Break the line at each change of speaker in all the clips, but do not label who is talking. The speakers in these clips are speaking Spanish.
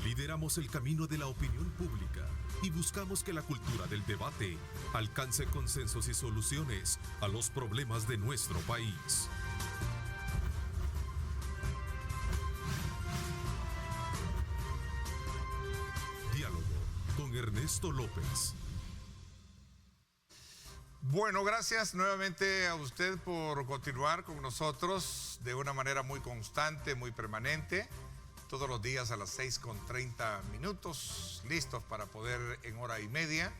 Lideramos el camino de la opinión pública y buscamos que la cultura del debate alcance consensos y soluciones a los problemas de nuestro país. Diálogo con Ernesto López.
Bueno, gracias nuevamente a usted por continuar con nosotros de una manera muy constante, muy permanente. Todos los días a las 6:30, listos para poder en hora y media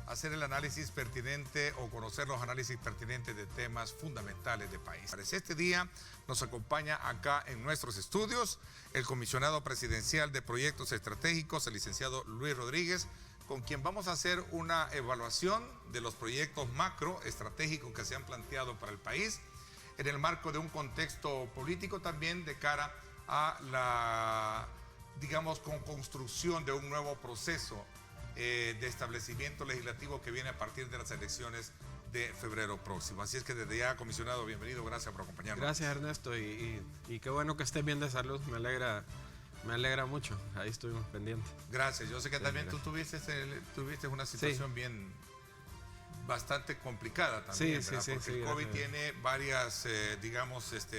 hacer el análisis pertinente o conocer los análisis pertinentes de temas fundamentales del país. Este día nos acompaña acá en nuestros estudios el comisionado presidencial de proyectos estratégicos, el licenciado Luis Rodríguez, con quien vamos a hacer una evaluación de los proyectos macro estratégicos que se han planteado para el país en el marco de un contexto político también de cara a la, digamos, con construcción de un nuevo proceso de establecimiento legislativo que viene a partir de las elecciones de febrero próximo. Así es que desde ya, comisionado, bienvenido, gracias por acompañarnos.
Gracias, Ernesto, y qué bueno que estés bien de salud, me alegra mucho, ahí estuvimos pendientes.
Gracias, yo sé que también tú tuviste una situación bien, bastante complicada también,
sí,
porque el COVID tiene varias,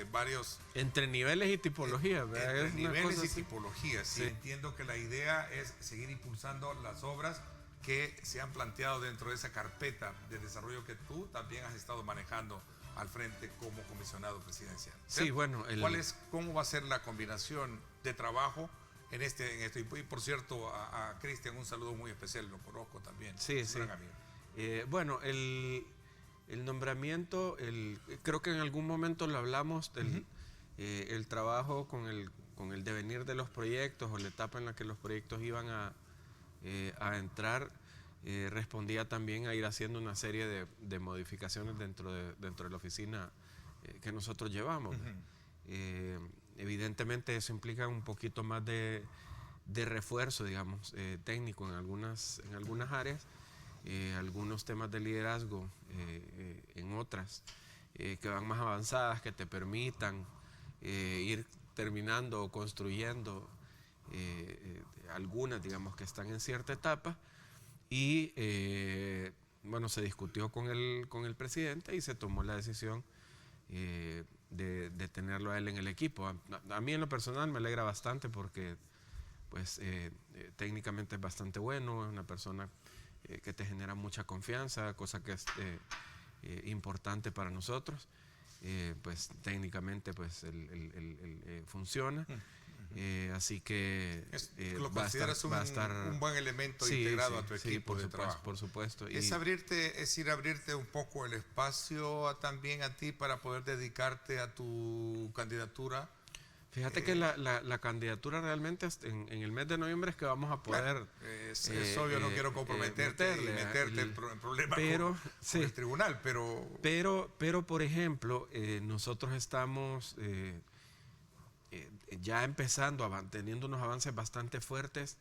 varios...
Entre niveles y tipologías, ¿verdad?
Entre niveles y tipologías, sí. Entiendo que la idea es seguir impulsando las obras que se han planteado dentro de esa carpeta de desarrollo que tú también has estado manejando al frente como comisionado presidencial.
Sí, bueno.
¿Cómo va a ser la combinación de trabajo en esto? Y por cierto, a Cristian un saludo muy especial, lo conozco también.
Sí, sí. Bueno, el nombramiento, creo que en algún momento lo hablamos, el trabajo con el devenir de los proyectos o la etapa en la que los proyectos iban a entrar, respondía también a ir haciendo una serie de modificaciones dentro de la oficina que nosotros llevamos. Evidentemente eso implica un poquito más de refuerzo, digamos, técnico en algunas áreas, algunos temas de liderazgo en otras que van más avanzadas, que te permitan ir terminando o construyendo algunas, digamos, que están en cierta etapa. Y bueno, se discutió con el presidente y se tomó la decisión de tenerlo a él en el equipo. A mí en lo personal me alegra bastante porque pues técnicamente es bastante bueno, es una persona que te genera mucha confianza, cosa que es importante para nosotros. Pues técnicamente pues él funciona. Así que
lo consideras un buen elemento integrado a tu equipo de trabajo.
Por supuesto.
Es ir abrirte un poco el espacio también a ti para poder dedicarte a tu candidatura.
Fíjate que la candidatura realmente en el mes de noviembre es que vamos a poder...
Es obvio, no quiero comprometerte y meterte en problemas con el tribunal, pero...
Pero por ejemplo, nosotros estamos ya empezando, teniendo unos avances bastante fuertes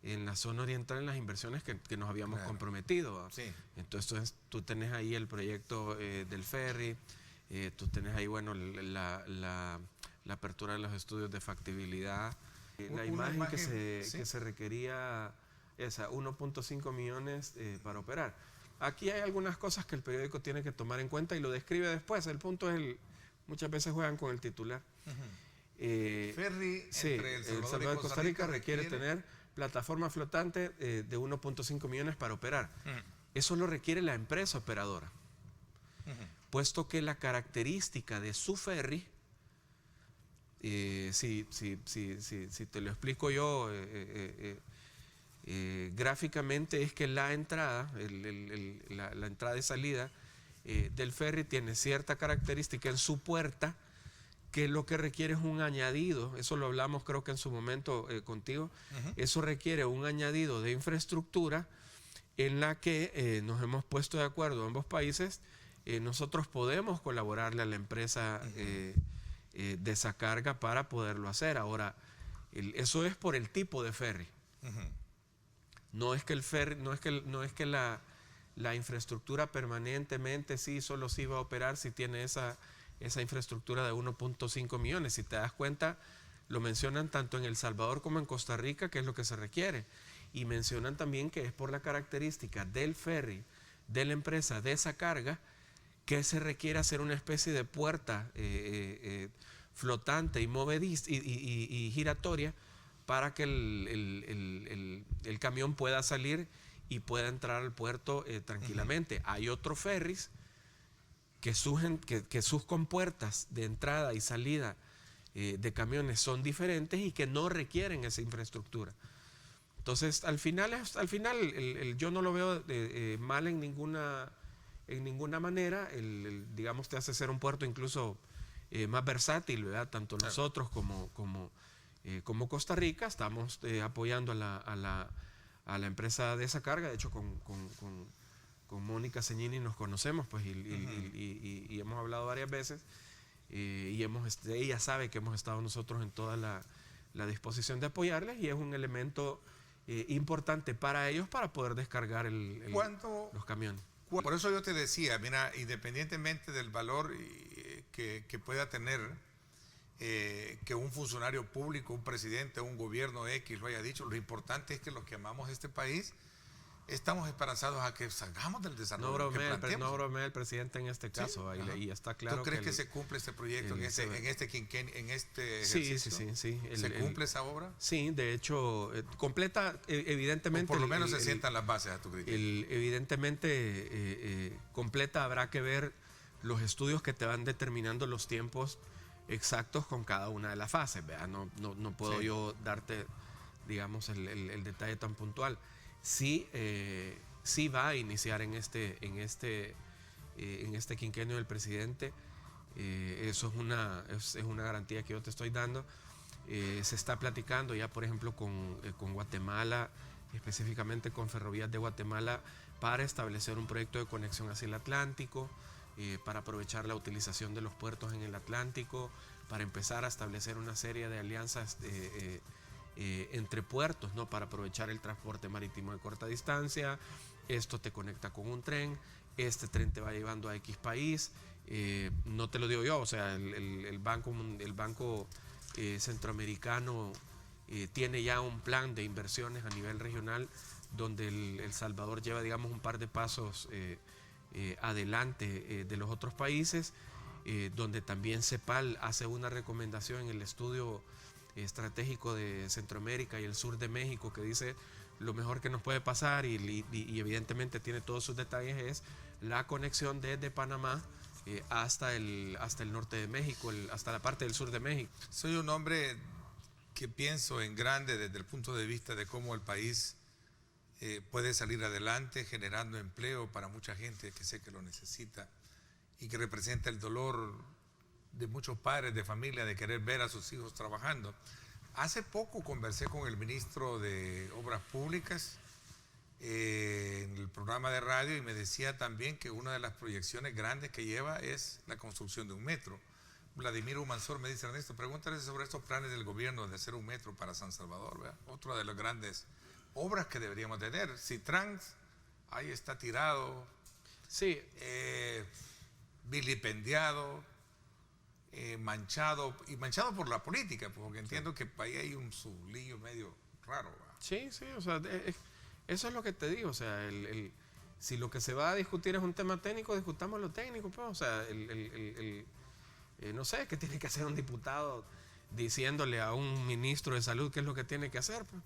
en la zona oriental en las inversiones que nos habíamos comprometido.
Sí.
Entonces tú tenés ahí el proyecto del ferry, tú tenés ahí, bueno, la apertura de los estudios de factibilidad, la imagen que se requería, esa 1.5 millones para operar. Aquí hay algunas cosas que el periódico tiene que tomar en cuenta y lo describe después. El punto es, muchas veces juegan con el titular.
Ferry entre El Salvador y Costa Rica
requiere tener plataforma flotante de 1.5 millones para operar. Eso lo requiere la empresa operadora, puesto que la característica de su ferry, si te lo explico yo gráficamente, es que la entrada, la entrada y salida del ferry tiene cierta característica en su puerta, que lo que requiere es un añadido. Eso lo hablamos creo que en su momento contigo. Eso requiere un añadido de infraestructura en la que nos hemos puesto de acuerdo ambos países. Nosotros podemos colaborarle a la empresa de esa carga para poderlo hacer. Ahora, eso es por el tipo de ferry. No es que el ferry, no es que la infraestructura permanentemente solo sí va a operar si tiene esa infraestructura de 1.5 millones. Si te das cuenta, lo mencionan tanto en El Salvador como en Costa Rica, que es lo que se requiere. Y mencionan también que es por la característica del ferry, de la empresa, de esa carga, que se requiere hacer una especie de puerta flotante y movediza y giratoria para que el camión pueda salir y pueda entrar al puerto tranquilamente. Hay otros ferries que sus compuertas de entrada y salida de camiones son diferentes y que no requieren esa infraestructura. Entonces, al final yo no lo veo mal en ninguna manera. Digamos, te hace ser un puerto incluso más versátil, ¿verdad? Tanto nosotros como Costa Rica estamos apoyando a la empresa de esa carga. De hecho, con Mónica Ceñini nos conocemos, pues, y hemos hablado varias veces. Y ella sabe que hemos estado nosotros en toda la disposición de apoyarles, y es un elemento importante para ellos para poder descargar los camiones.
Por eso yo te decía, mira, independientemente del valor que pueda tener que un funcionario público, un presidente, un gobierno X lo haya dicho, lo importante es que los que amamos este país estamos esperanzados a que salgamos del desarrollo.
No bromea el presidente en este caso, ¿sí? Y está claro.
¿Tú crees que se cumple este proyecto en este ejercicio?
Sí.
¿Se cumple esa obra?
Sí, de hecho, completa, evidentemente.
O por lo menos se sientan las bases a tu criterio.
Evidentemente, completa, habrá que ver los estudios que te van determinando los tiempos exactos con cada una de las fases, ¿verdad? No puedo yo darte, digamos, el detalle tan puntual. Sí va a iniciar en este quinquenio del presidente. Eso es una garantía que yo te estoy dando. Se está platicando ya, por ejemplo, con Guatemala, específicamente con Ferrovías de Guatemala, para establecer un proyecto de conexión hacia el Atlántico, para aprovechar la utilización de los puertos en el Atlántico, para empezar a establecer una serie de alianzas entre puertos, ¿no? Para aprovechar el transporte marítimo de corta distancia. Esto te conecta con un tren, este tren te va llevando a X país. No te lo digo yo, o sea, el Banco Centroamericano tiene ya un plan de inversiones a nivel regional, donde El Salvador lleva, digamos, un par de pasos adelante de los otros países, donde también CEPAL hace una recomendación en el estudio estratégico de Centroamérica y el sur de México, que dice lo mejor que nos puede pasar, y evidentemente tiene todos sus detalles, es la conexión desde Panamá hasta el norte de México, hasta la parte del sur de México.
Soy un hombre que pienso en grande desde el punto de vista de cómo el país puede salir adelante generando empleo para mucha gente que sé que lo necesita y que representa el dolor de muchos padres de familia de querer ver a sus hijos trabajando. Hace poco conversé con el ministro de Obras Públicas en el programa de radio, y me decía también que una de las proyecciones grandes que lleva es la construcción de un metro. Vladimir Humansor me dice: Ernesto, pregúntale sobre estos planes del gobierno de hacer un metro para San Salvador, ¿verdad? Otra de las grandes obras que deberíamos tener. Citrans ahí está tirado,
sí,
vilipendiado, manchado por la política, porque entiendo que ahí hay un sublillo medio raro, ¿verdad?
Sí, o sea, eso es lo que te digo, o sea, si lo que se va a discutir es un tema técnico, discutamos lo técnico, pues, o sea, no sé, ¿qué tiene que hacer un diputado diciéndole a un ministro de salud qué es lo que tiene que hacer? Pues?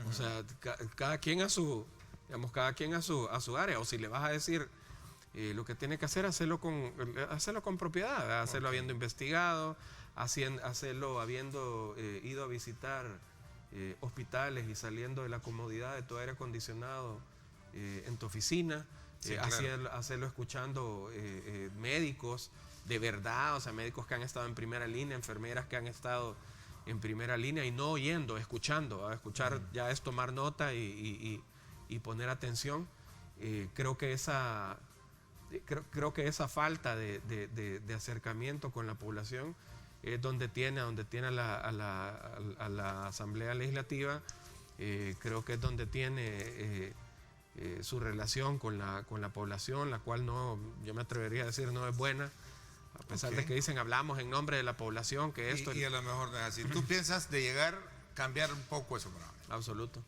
O sea, cada quien a su área, o si le vas a decir lo que tiene que hacer, hacerlo con propiedad, ¿verdad? Hacerlo habiendo investigado, hacerlo habiendo ido a visitar hospitales y saliendo de la comodidad de tu aire acondicionado en tu oficina,
sí, claro.
hacerlo escuchando médicos de verdad, o sea, médicos que han estado en primera línea, enfermeras que han estado en primera línea, y no oyendo, escuchando. A escuchar ya es tomar nota y poner atención. Creo que esa falta de acercamiento con la población es donde tiene a la Asamblea Legislativa. Creo que es donde tiene su relación con la población, la cual yo me atrevería a decir no es buena, A pesar de que dicen hablamos en nombre de la población, que esto...
Y a lo mejor no es así. ¿Tú piensas de llegar, cambiar un poco eso?
Absoluto.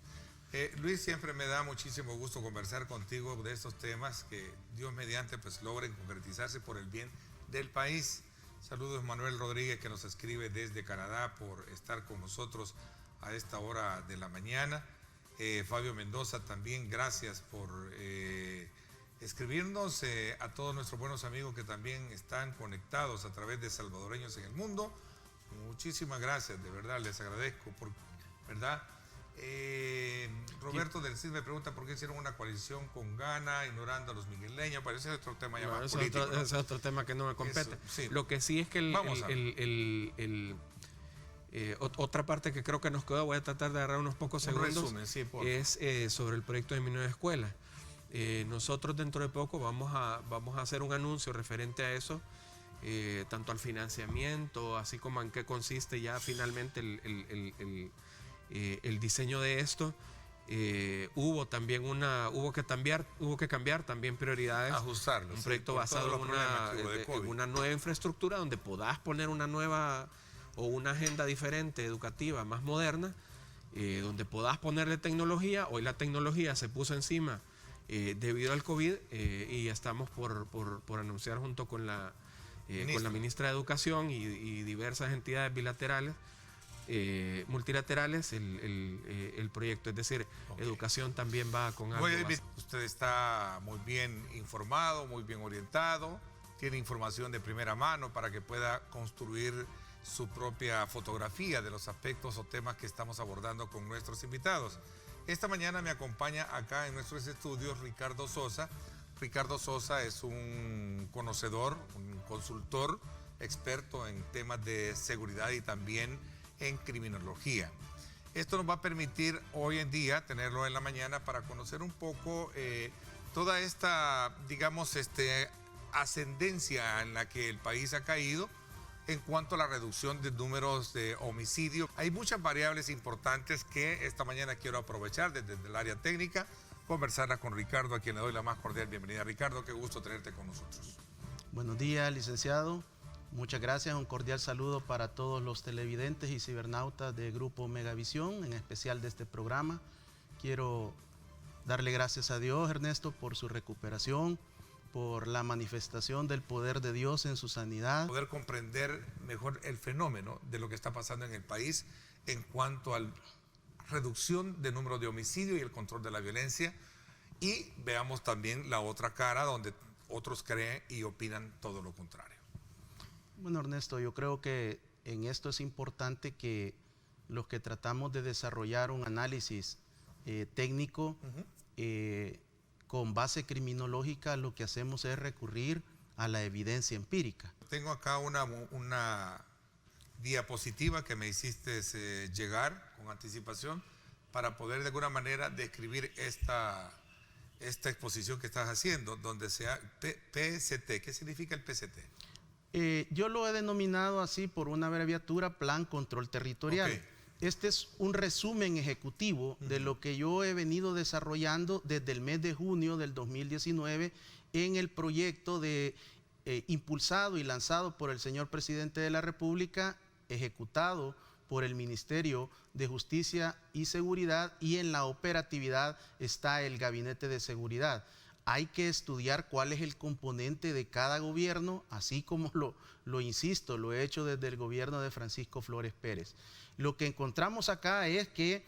Luis, siempre me da muchísimo gusto conversar contigo de estos temas que Dios mediante pues logren concretizarse por el bien del país. Saludos Manuel Rodríguez, que nos escribe desde Canadá, por estar con nosotros a esta hora de la mañana. Fabio Mendoza también, gracias por escribirnos. A todos nuestros buenos amigos que también están conectados a través de Salvadoreños en el Mundo, muchísimas gracias, de verdad les agradezco, ¿verdad? Roberto del Cid me pregunta por qué hicieron una coalición con Ghana ignorando a los migueleños. Parece que es otro tema ya más político, ¿no?
Ese es otro tema que no me compete.
Eso, sí.
Lo que sí es que otra parte que creo que nos quedó, voy a tratar de agarrar unos pocos segundos,
resumen, sí,
es sobre el proyecto de mi nueva escuela. Nosotros dentro de poco vamos a hacer un anuncio referente a eso, tanto al financiamiento, así como en qué consiste ya finalmente el diseño de esto. Hubo que cambiar también prioridades,
ajustarlo,
un proyecto basado en una nueva infraestructura donde podás poner una nueva o una agenda diferente, educativa, más moderna, donde podás ponerle tecnología. Hoy la tecnología se puso encima debido al COVID, y estamos por anunciar junto con la ministra de Educación y diversas entidades bilaterales, multilaterales, el proyecto. Es decir, educación también va con algo.
Usted está muy bien informado, muy bien orientado, tiene información de primera mano para que pueda construir su propia fotografía de los aspectos o temas que estamos abordando con nuestros invitados. Esta mañana me acompaña acá en nuestros estudios Ricardo Sosa. Ricardo Sosa es un conocedor, un consultor, experto en temas de seguridad y también en criminología. Esto nos va a permitir hoy en día tenerlo en la mañana para conocer un poco toda esta, digamos, ascendencia en la que el país ha caído en cuanto a la reducción de números de homicidios. Hay muchas variables importantes que esta mañana quiero aprovechar desde el área técnica, conversarla con Ricardo, a quien le doy la más cordial bienvenida. Ricardo, qué gusto tenerte con nosotros.
Buenos días, licenciado. Muchas gracias. Un cordial saludo para todos los televidentes y cibernautas de Grupo Megavisión, en especial de este programa. Quiero darle gracias a Dios, Ernesto, por su recuperación, por la manifestación del poder de Dios en su sanidad.
Poder comprender mejor el fenómeno de lo que está pasando en el país en cuanto a la reducción de número de homicidios y el control de la violencia. Y veamos también la otra cara donde otros creen y opinan todo lo contrario.
Bueno, Ernesto, yo creo que en esto es importante que los que tratamos de desarrollar un análisis técnico, con base criminológica, lo que hacemos es recurrir a la evidencia empírica.
Tengo acá una diapositiva que me hiciste llegar con anticipación para poder de alguna manera describir esta exposición que estás haciendo, donde sea PCT. ¿Qué significa el PCT?
Yo lo he denominado así por una abreviatura: Plan Control Territorial.
Okay.
Este es un resumen ejecutivo de lo que yo he venido desarrollando desde el mes de junio del 2019 en el proyecto impulsado y lanzado por el señor presidente de la República, ejecutado por el Ministerio de Justicia y Seguridad, y en la operatividad está el Gabinete de Seguridad. Hay que estudiar cuál es el componente de cada gobierno, así como lo insisto, lo he hecho desde el gobierno de Francisco Flores Pérez. Lo que encontramos acá es que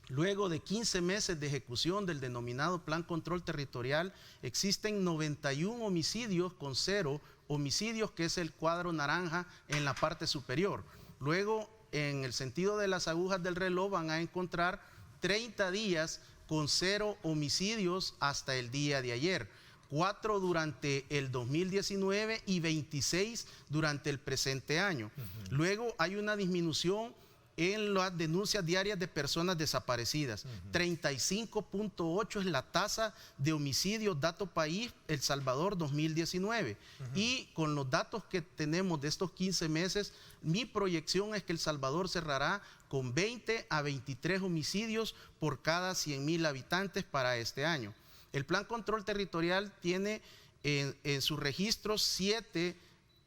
luego de 15 meses de ejecución del denominado Plan Control Territorial, existen 91 homicidios con 0 homicidios, que es el cuadro naranja en la parte superior. Luego, en el sentido de las agujas del reloj, van a encontrar 30 días con 0 homicidios hasta el día de ayer, 4 durante el 2019 y 26 durante el presente año. Luego hay una disminución en las denuncias diarias de personas desaparecidas. 35.8 es la tasa de homicidios, dato país, El Salvador 2019. Y con los datos que tenemos de estos 15 meses, mi proyección es que El Salvador cerrará con 20 a 23 homicidios por cada 100,000 habitantes para este año. El Plan Control Territorial tiene en su registro 7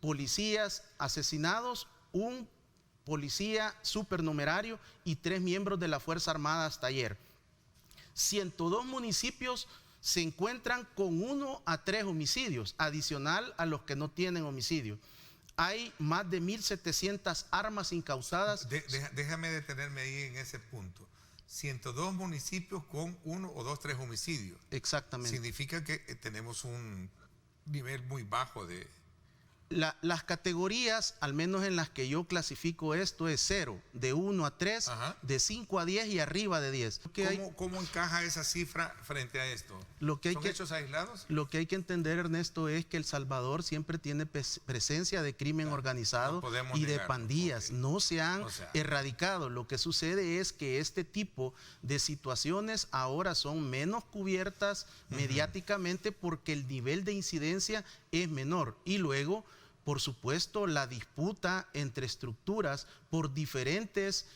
policías asesinados, un policía supernumerario y 3 miembros de la Fuerza Armada hasta ayer. 102 municipios se encuentran con 1 a 3 homicidios, adicional a los que no tienen homicidio. Hay más de 1.700 armas incausadas.
Déjame detenerme ahí en ese punto. 102 municipios con 1 o 2, 3 homicidios.
Exactamente.
Significa que tenemos un nivel muy bajo de...
Las categorías, al menos en las que yo clasifico esto, es 0, de 1 a 3,
Ajá.
de 5 a 10 y arriba de 10.
¿Cómo encaja esa cifra frente a esto? ¿Son hechos aislados?
Lo que hay que entender, Ernesto, es que El Salvador siempre tiene presencia de crimen organizado y de pandillas. Okay. No se han erradicado. Lo que sucede es que este tipo de situaciones ahora son menos cubiertas mediáticamente porque el nivel de incidencia es menor. Y luego, por supuesto, la disputa entre estructuras por diferentes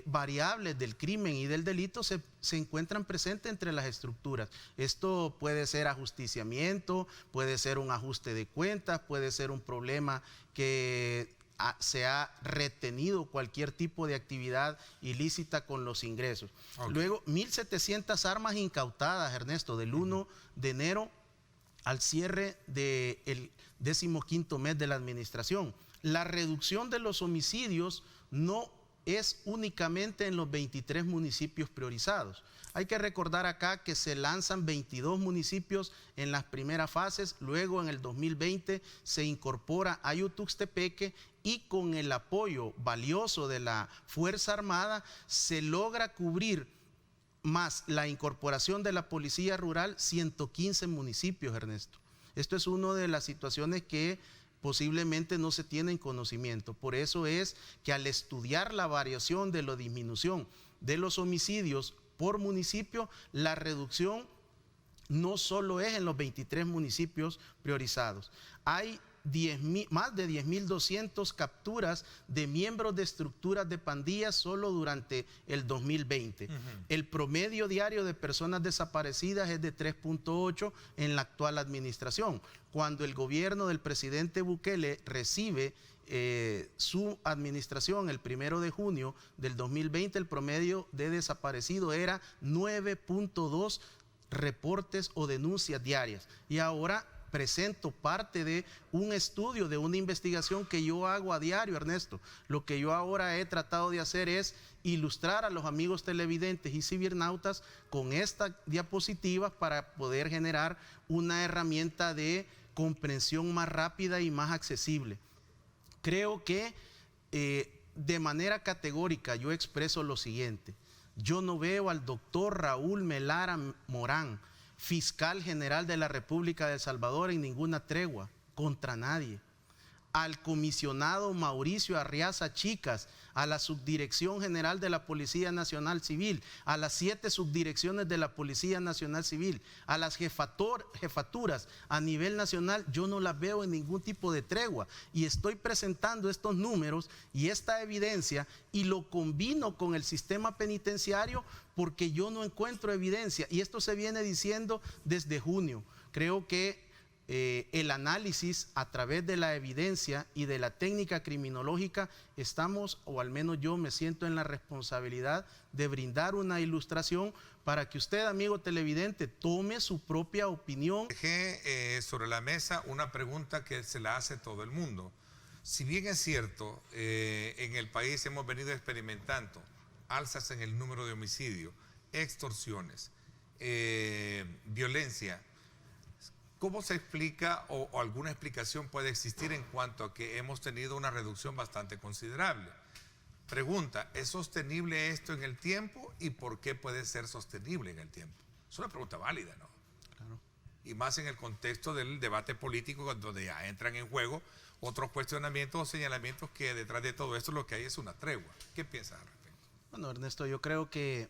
variables del crimen y del delito se encuentran presentes entre las estructuras. Esto puede ser ajusticiamiento, puede ser un ajuste de cuentas, puede ser un problema que se ha retenido cualquier tipo de actividad ilícita con los ingresos. Okay. Luego, 1.700 armas incautadas, Ernesto, del 1 de enero al cierre del 15º mes de la administración. La reducción de los homicidios no es únicamente en los 23 municipios priorizados. Hay que recordar acá que se lanzan 22 municipios en las primeras fases, luego en el 2020 se incorpora Ayutuxtepeque y con el apoyo valioso de la Fuerza Armada se logra cubrir más la incorporación de la Policía Rural, 115 municipios, Ernesto. Esto es una de las situaciones que posiblemente no se tienen conocimiento. Por eso es que al estudiar la variación de la disminución de los homicidios por municipio, la reducción no solo es en los 23 municipios priorizados. Hay más de 10.200 capturas de miembros de estructuras de pandillas solo durante el 2020. El promedio diario de personas desaparecidas es de 3.8 en la actual administración. Cuando el gobierno del presidente Bukele recibe su administración el 1 de junio del 2020, el promedio de desaparecido era 9.2 reportes o denuncias diarias. Y ahora presento parte de un estudio, de una investigación que yo hago a diario, Ernesto. Lo que yo ahora he tratado de hacer es ilustrar a los amigos televidentes y cibernautas con esta diapositiva para poder generar una herramienta de comprensión más rápida y más accesible. Creo que de manera categórica yo expreso lo siguiente. Yo no veo al doctor Raúl Melara Morán, fiscal general de la República de El Salvador, en ninguna tregua contra nadie. Al comisionado Mauricio Arriaza Chicas, a la Subdirección General de la Policía Nacional Civil, a las 7 subdirecciones de la Policía Nacional Civil, a las jefaturas a nivel nacional, yo no las veo en ningún tipo de tregua. Y estoy presentando estos números y esta evidencia y lo combino con el sistema penitenciario porque yo no encuentro evidencia. Y esto se viene diciendo desde junio. Creo que el análisis a través de la evidencia y de la técnica criminológica estamos, o al menos yo me siento en la responsabilidad de brindar una ilustración para que usted, amigo televidente, tome su propia opinión.
Dejé sobre la mesa una pregunta que se la hace todo el mundo. Si bien es cierto, en el país hemos venido experimentando alzas en el número de homicidios, extorsiones, violencia, ¿cómo se explica o alguna explicación puede existir en cuanto a que hemos tenido una reducción bastante considerable? Pregunta, ¿es sostenible esto en el tiempo y por qué puede ser sostenible en el tiempo? Es una pregunta válida, ¿no? Claro. Y más en el contexto del debate político, donde ya entran en juego otros cuestionamientos o señalamientos que detrás de todo esto lo que hay es una tregua. ¿Qué piensas al respecto?
Bueno, Ernesto, yo creo que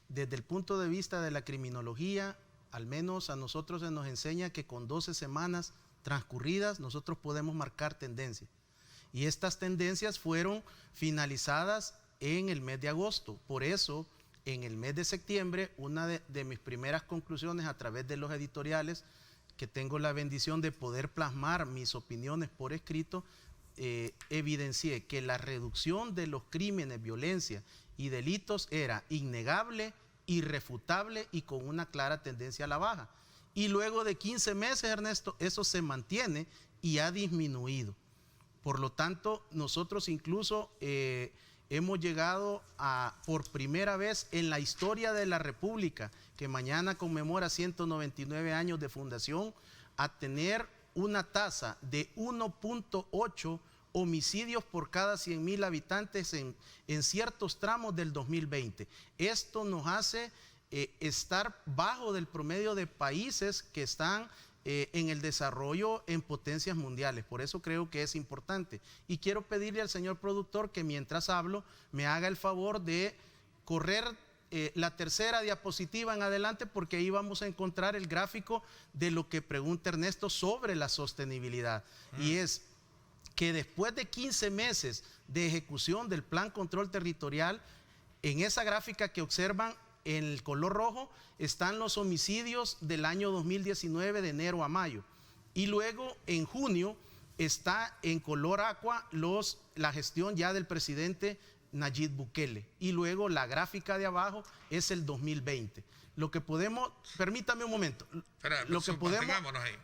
desde el punto de vista de la criminología, al menos a nosotros se nos enseña que con 12 semanas transcurridas nosotros podemos marcar tendencias. Y estas tendencias fueron finalizadas en el mes de agosto. Por eso, en el mes de septiembre, una de mis primeras conclusiones a través de los editoriales que tengo la bendición de poder plasmar mis opiniones por escrito, evidencié que la reducción de los crímenes, violencia y delitos era innegable, irrefutable y con una clara tendencia a la baja. Y luego de 15 meses, Ernesto, eso se mantiene y ha disminuido. Por lo tanto, nosotros incluso hemos llegado a, por primera vez en la historia de la República, que mañana conmemora 199 años de fundación, a tener una tasa de 1.8 homicidios por cada 100.000 habitantes en ciertos tramos del 2020. Esto nos hace estar bajo del promedio de países que están en el desarrollo en potencias mundiales. Por eso creo que es importante. Y quiero pedirle al señor productor que mientras hablo me haga el favor de correr la tercera diapositiva en adelante, porque ahí vamos a encontrar el gráfico de lo que pregunta Ernesto sobre la sostenibilidad. Y es que después de 15 meses de ejecución del Plan Control Territorial, en esa gráfica que observan en el color rojo están los homicidios del año 2019 de enero a mayo, y luego en junio está en color aqua la gestión ya del presidente Nayib Bukele, y luego la gráfica de abajo es el 2020. Lo que podemos, permítame un momento,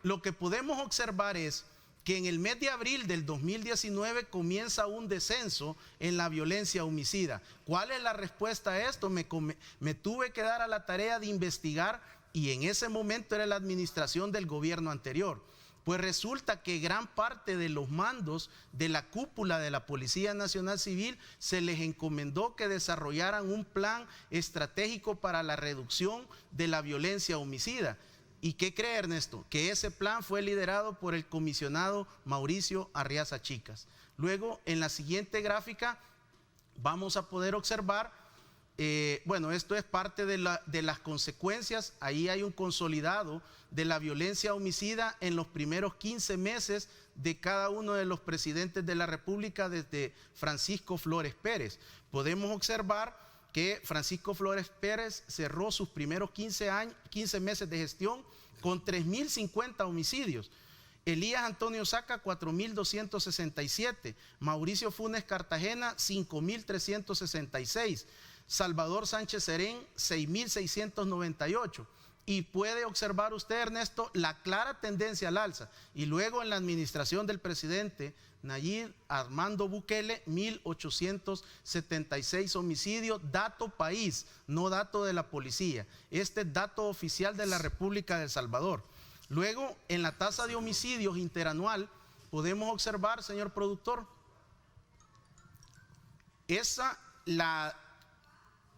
lo que podemos observar es que en el mes de abril del 2019 comienza un descenso en la violencia homicida. ¿Cuál es la respuesta a esto? Me tuve que dar a la tarea de investigar, y en ese momento era la administración del gobierno anterior. Pues resulta que gran parte de los mandos de la cúpula de la Policía Nacional Civil se les encomendó que desarrollaran un plan estratégico para la reducción de la violencia homicida. ¿Y qué cree, Ernesto? Que ese plan fue liderado por el comisionado Mauricio Arriaza Chicas. Luego, en la siguiente gráfica, vamos a poder observar, bueno, esto es parte de las consecuencias. Ahí hay un consolidado de la violencia homicida en los primeros 15 meses de cada uno de los presidentes de la República desde Francisco Flores Pérez. Podemos observar que Francisco Flores Pérez cerró sus primeros 15 meses de gestión con 3.050 homicidios. Elías Antonio Saca, 4.267. Mauricio Funes Cartagena, 5.366. Salvador Sánchez Serén, 6.698. Y puede observar usted, Ernesto, la clara tendencia al alza. Y luego en la administración del presidente Nayib Armando Bukele, 1.876 homicidios, dato país, no dato de la policía. Este es dato oficial de la República de El Salvador. Luego, en la tasa de homicidios interanual, podemos observar, señor productor,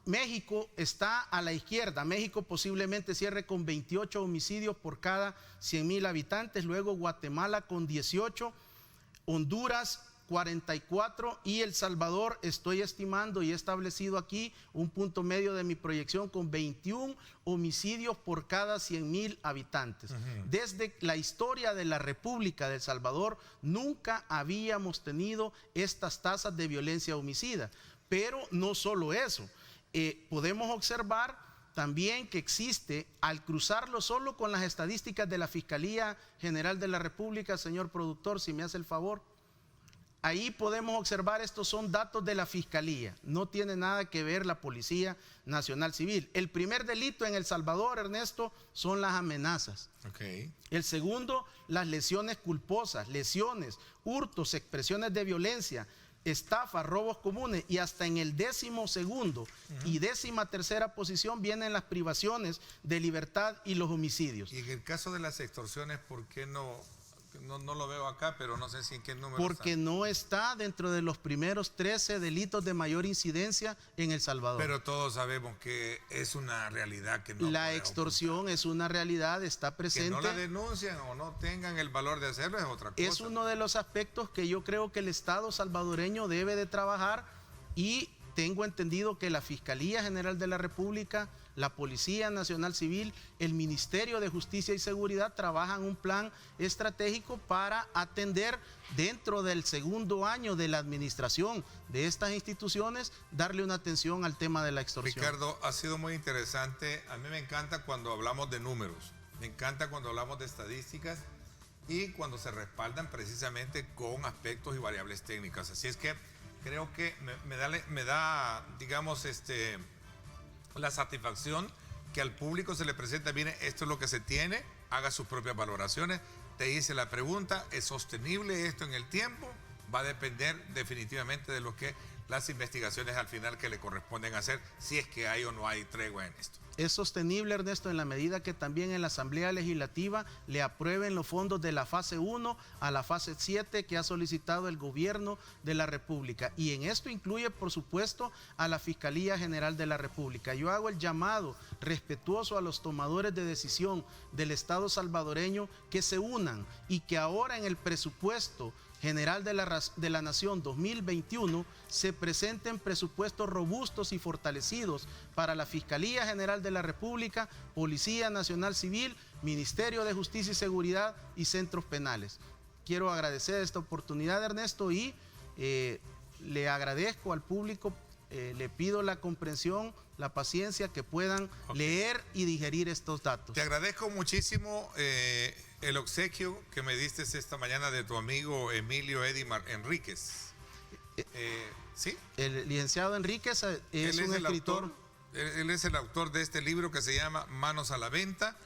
México está a la izquierda. México posiblemente cierre con 28 homicidios por cada 100.000 habitantes. Luego Guatemala con 18, Honduras 44 y El Salvador, estoy estimando y he establecido aquí un punto medio de mi proyección con 21 homicidios por cada 100.000 habitantes. Desde la historia de la República de El Salvador nunca habíamos tenido estas tasas de violencia homicida. Pero no solo eso. Podemos observar también que existe, al cruzarlo solo con las estadísticas de la Fiscalía General de la República, señor productor, si me hace el favor, ahí podemos observar, estos son datos de la Fiscalía, no tiene nada que ver la Policía Nacional Civil. El primer delito en El Salvador, Ernesto, son las amenazas. El segundo, las lesiones culposas, lesiones, hurtos, expresiones de violencia, estafas, robos comunes, y hasta en el 12º y 13ª posición vienen las privaciones de libertad y los homicidios.
Y en el caso de las extorsiones, ¿por qué no lo veo acá, pero no sé si en qué número
Porque
está?
No está dentro de los primeros 13 delitos de mayor incidencia en El Salvador.
Pero todos sabemos que es una realidad que no
la extorsión ocultar. Es una realidad, está presente.
Que no la denuncian o no tengan el valor de hacerlo es otra cosa.
Es uno de los aspectos que yo creo que el Estado salvadoreño debe de trabajar, y tengo entendido que la Fiscalía General de la República, la Policía Nacional Civil, el Ministerio de Justicia y Seguridad trabajan un plan estratégico para atender dentro del segundo año de la administración de estas instituciones, darle una atención al tema de la extorsión.
Ricardo, ha sido muy interesante. A mí me encanta cuando hablamos de números. Me encanta cuando hablamos de estadísticas y cuando se respaldan precisamente con aspectos y variables técnicas. Así es que creo que me da, digamos, la satisfacción que al público se le presenta, mire, esto es lo que se tiene, haga sus propias valoraciones. Te hice la pregunta, ¿es sostenible esto en el tiempo? Va a depender definitivamente de lo que las investigaciones al final que le corresponden hacer, si es que hay o no hay tregua en esto.
Es sostenible, Ernesto, en la medida que también en la Asamblea Legislativa le aprueben los fondos de la fase 1 a la fase 7 que ha solicitado el gobierno de la República. Y en esto incluye, por supuesto, a la Fiscalía General de la República. Yo hago el llamado respetuoso a los tomadores de decisión del Estado salvadoreño que se unan y que ahora en el presupuesto General de la Nación 2021 se presenten presupuestos robustos y fortalecidos para la Fiscalía General de la República, Policía Nacional Civil, Ministerio de Justicia y Seguridad y centros penales. Quiero agradecer esta oportunidad, Ernesto, y le agradezco al público, le pido la comprensión, la paciencia, que puedan leer y digerir estos datos.
Te agradezco muchísimo el obsequio que me diste esta mañana de tu amigo Emilio Edimar Enríquez. ¿Sí?
El licenciado Enríquez es un escritor.
Él es el autor de este libro que se llama Manos a la Venta,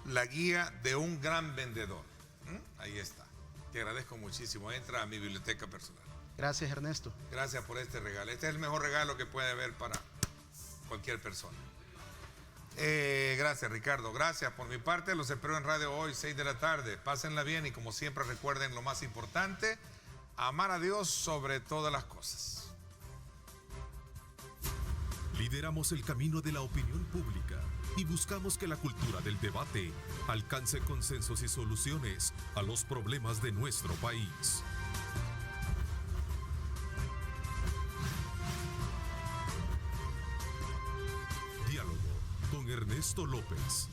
la guía de un gran vendedor. Ahí está. Te agradezco muchísimo. Entra a mi biblioteca personal.
Gracias, Ernesto.
Gracias por este regalo. Este es el mejor regalo que puede haber para cualquier persona. Gracias, Ricardo. Gracias. Por mi parte, los espero en Radio Hoy, 6 de la tarde. Pásenla bien y, como siempre, recuerden lo más importante: amar a Dios sobre todas las cosas.
Lideramos el camino de la opinión pública y buscamos que la cultura del debate alcance consensos y soluciones a los problemas de nuestro país. Diálogo con Ernesto López.